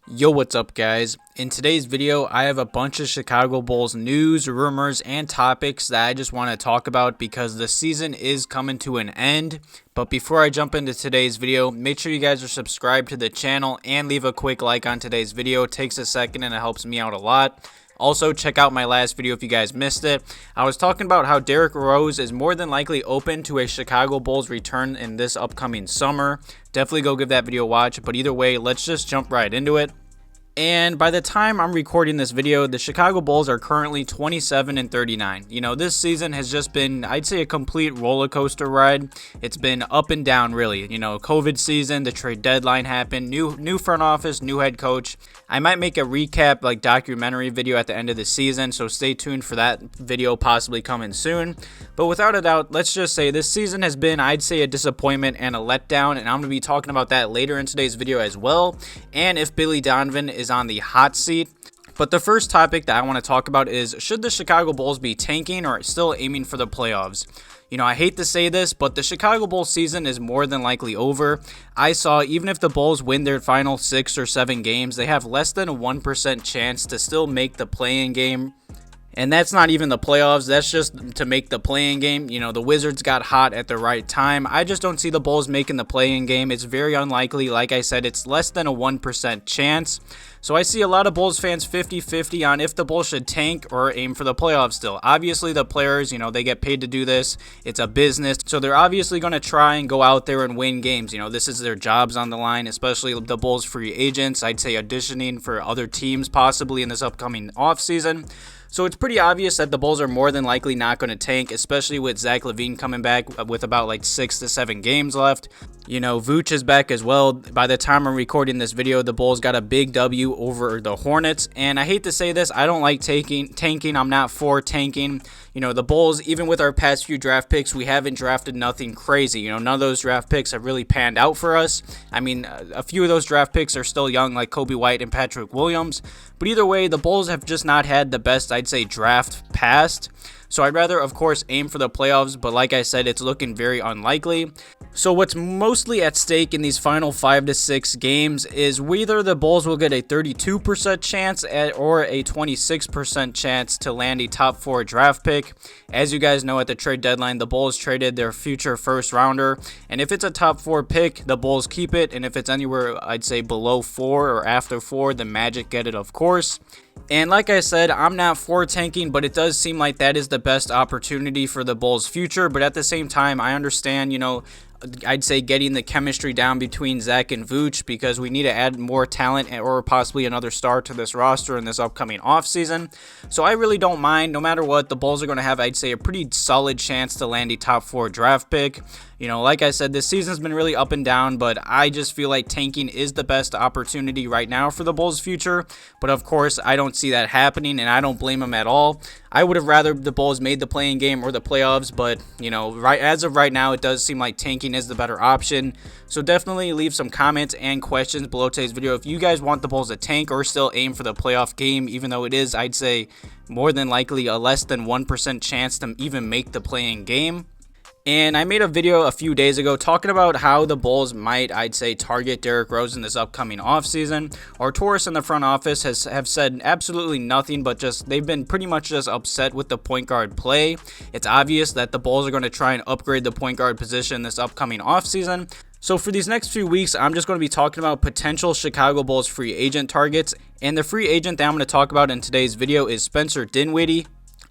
Yo, what's up guys? In today's video, I have a bunch of Chicago Bulls news, rumors, and topics that I just want to talk about because the season is coming to an end. But before I jump into today's video, make sure you guys are subscribed to the channel and leave a quick like on today's video. It takes a second and it helps me out a lot. Also, check out my last video if you guys missed it. I was talking about how Derrick Rose is more than likely open to a Chicago Bulls return in this upcoming summer. Definitely go give that video a watch, but either way, let's just jump right into it. And by the time I'm recording this video, the Chicago Bulls are currently 27-39. You know, this season has just been, I'd say, a complete roller coaster ride. It's been up and down, really. You know, COVID season, the trade deadline happened, new front office, new head coach. I might make a recap, like documentary video at the end of the season, so stay tuned for that video possibly coming soon. But without a doubt, let's just say this season has been, I'd say, a disappointment and a letdown, and I'm going to be talking about that later in today's video as well. And if Billy Donovan is on the hot seat. But the first topic that I want to talk about is, should the Chicago Bulls be tanking or still aiming for the playoffs? You know, I hate to say this, but the Chicago Bulls season is more than likely over. I saw even if the Bulls win their final 6 or 7 games, they have less than a 1% chance to still make the play-in game. And that's not even the playoffs. That's just to make the play-in game. You know, the Wizards got hot at the right time. I just don't see the Bulls making the play-in game. It's very unlikely. Like I said, it's less than a 1% chance. So I see a lot of Bulls fans 50-50 on if the Bulls should tank or aim for the playoffs still. Obviously, the players, you know, they get paid to do this. It's a business. So they're obviously going to try and go out there and win games. You know, this is their jobs on the line, especially the Bulls free agents. I'd say auditioning for other teams possibly in this upcoming offseason. So it's pretty obvious that the Bulls are more than likely not going to tank, especially with Zach LaVine coming back with about like 6 to 7 games left. You know, Vooch is back as well. By the time I'm recording this video, the Bulls got a big W over the Hornets. And I hate to say this, I don't like tanking. I'm not for tanking. You know, the Bulls, even with our past few draft picks, we haven't drafted nothing crazy. You know, none of those draft picks have really panned out for us. I mean, a few of those draft picks are still young, like Coby White and Patrick Williams. But either way, the Bulls have just not had the best, I'd say, draft past. So I'd rather, of course, aim for the playoffs, but like I said, it's looking very unlikely. So what's mostly at stake in these final 5 to 6 games is whether the Bulls will get a 32% chance or a 26% chance to land a top 4 draft pick. As you guys know, at the trade deadline, the Bulls traded their future first rounder, and if it's a top 4 pick, the Bulls keep it, and if it's anywhere, I'd say below 4 or after 4, the Magic get it, of course. And like I said, I'm not for tanking, but it does seem like that is the best opportunity for the Bulls' future. But at the same time, I understand, you know, I'd say getting the chemistry down between Zach and Vooch because we need to add more talent or possibly another star to this roster in this upcoming offseason. So I really don't mind. No matter what, the Bulls are going to have, I'd say, a pretty solid chance to land a top 4 draft pick. You know, like I said, this season's been really up and down, but I just feel like tanking is the best opportunity right now for the Bulls' future. But of course, I don't see that happening, and I don't blame them at all. I would have rather the Bulls made the play-in game or the playoffs, but, you know, as of right now, it does seem like tanking is the better option. So definitely leave some comments and questions below today's video if you guys want the Bulls to tank or still aim for the playoff game, even though it is, I'd say, more than likely a less than 1% chance to even make the play-in game. And I made a video a few days ago talking about how the Bulls might, I'd say, target Derrick Rose in this upcoming offseason. Arturas in the front office have said absolutely nothing, but just they've been pretty much just upset with the point guard play. It's obvious that the Bulls are going to try and upgrade the point guard position this upcoming offseason. So for these next few weeks, I'm just going to be talking about potential Chicago Bulls free agent targets. And the free agent that I'm going to talk about in today's video is Spencer Dinwiddie.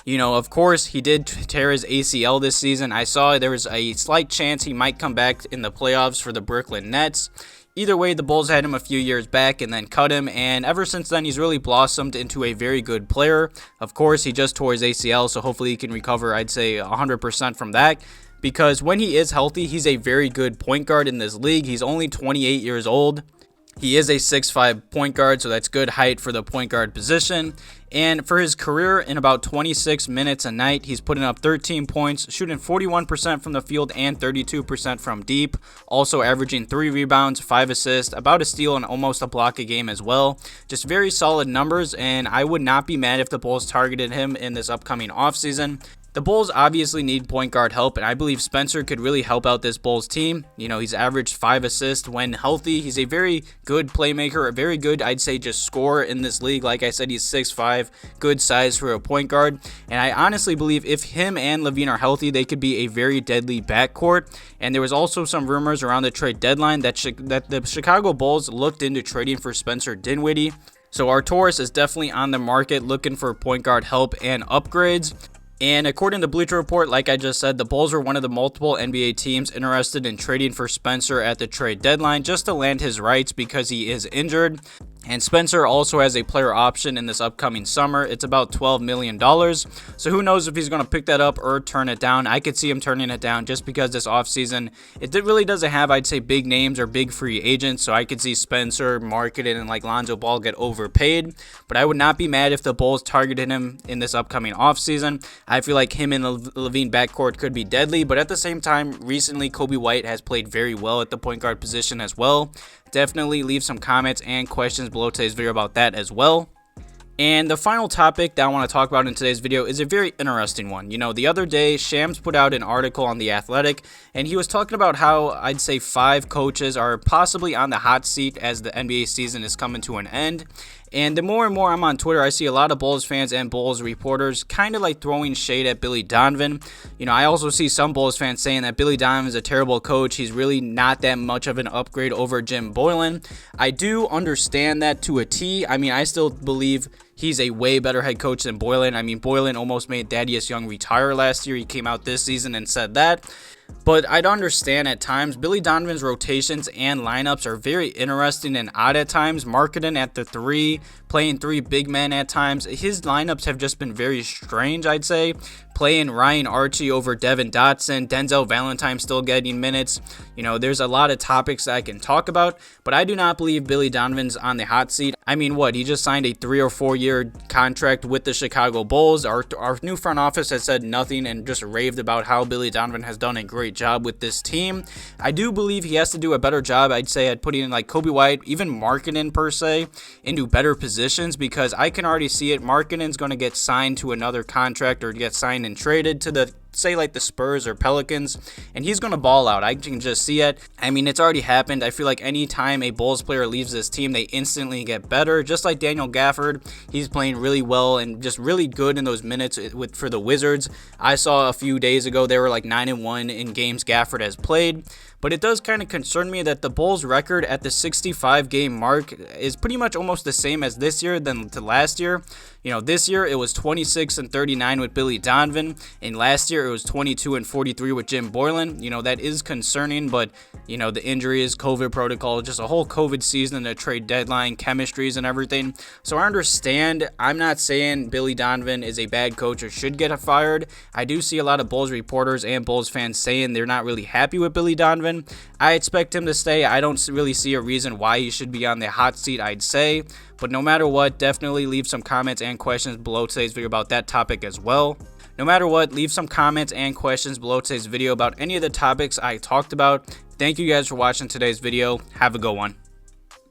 You know, of course, he did tear his ACL this season. I saw there was a slight chance he might come back in the playoffs for the Brooklyn Nets. Either way, the Bulls had him a few years back and then cut him, and ever since then, he's really blossomed into a very good player. Of course, he just tore his ACL, so hopefully he can recover, I'd say, 100% from that. Because when he is healthy, he's a very good point guard in this league. He's only 28 years old. He is a 6'5" point guard, so that's good height for the point guard position. And for his career, in about 26 minutes a night, he's putting up 13 points, shooting 41% from the field and 32% from deep. Also averaging 3 rebounds, 5 assists, about a steal, and almost a block a game as well. Just very solid numbers, and I would not be mad if the Bulls targeted him in this upcoming offseason. The Bulls obviously need point guard help, and I believe Spencer could really help out this Bulls team. You know, he's averaged 5 assists when healthy. He's a very good playmaker, a very good, I'd say, just scorer in this league. Like I said, he's 6'5", good size for a point guard. And I honestly believe if him and LaVine are healthy, they could be a very deadly backcourt. And there was also some rumors around the trade deadline that the Chicago Bulls looked into trading for Spencer Dinwiddie. So Arcidiacono is definitely on the market looking for point guard help and upgrades. And according to Bleacher Report, like I just said, the Bulls were one of the multiple NBA teams interested in trading for Spencer at the trade deadline just to land his rights because he is injured. And Spencer also has a player option in this upcoming summer. It's about $12 million. So who knows if he's going to pick that up or turn it down. I could see him turning it down just because this offseason, it really doesn't have, I'd say, big names or big free agents. So I could see Spencer, Markkanen, and like Lonzo Ball get overpaid. But I would not be mad if the Bulls targeted him in this upcoming offseason. I feel like him and the LaVine backcourt could be deadly. But at the same time, recently Coby White has played very well at the point guard position as well. Definitely leave some comments and questions below today's video about that as well. And the final topic that I want to talk about in today's video is a very interesting one. You know, the other day, Shams put out an article on The Athletic, and he was talking about how I'd say 5 coaches are possibly on the hot seat as the NBA season is coming to an end. And the more and more I'm on Twitter, I see a lot of Bulls fans and Bulls reporters kind of like throwing shade at Billy Donovan. You know, I also see some Bulls fans saying that Billy Donovan is a terrible coach. He's really not that much of an upgrade over Jim Boylen. I do understand that to a T. I mean, I still believe he's a way better head coach than Boylen. I mean, Boylen almost made Thaddeus Young retire last year. He came out this season and said that. But I'd understand at times Billy Donovan's rotations and lineups are very interesting and odd at times. Markkanen at the 3, playing 3 big men at times. His lineups have just been very strange, I'd say. Playing Ryan Archie over Devon Dotson, Denzel Valentine still getting minutes. You know, there's a lot of topics that I can talk about, but I do not believe Billy Donovan's on the hot seat. I mean, what? He just signed a 3 or 4 year contract with the Chicago Bulls. Our new front office has said nothing and just raved about how Billy Donovan has done a great job with this team. I do believe he has to do a better job, I'd say, at putting in like Coby White, even Markkanen per se, into better positions, because I can already see it. Markkanen's going to get signed to another contract or get signed and traded to the, say, like the Spurs or Pelicans, and he's going to ball out. I can just see it. I mean, it's already happened. I feel like anytime a Bulls player leaves this team, they instantly get better. Just like Daniel Gafford, he's playing really well and just really good in those minutes for the Wizards. I saw a few days ago they were like 9-1 in games Gafford has played. But it does kind of concern me that the Bulls' record at the 65-game mark is pretty much almost the same as this year than to last year. You know, this year it was 26-39 with Billy Donovan, and last year it was 22-43 with Jim Boylen. You know, that is concerning, but, you know, the injuries, COVID protocol, just a whole COVID season, the trade deadline, chemistries, and everything. So I understand. I'm not saying Billy Donovan is a bad coach or should get fired. I do see a lot of Bulls reporters and Bulls fans saying they're not really happy with Billy Donovan. I expect him to stay. I don't really see a reason why he should be on the hot seat, I'd say. But no matter what, definitely leave some comments and questions below today's video about that topic as well. No matter what, leave some comments and questions below today's video about any of the topics I talked about. Thank you guys for watching today's video. Have a good one.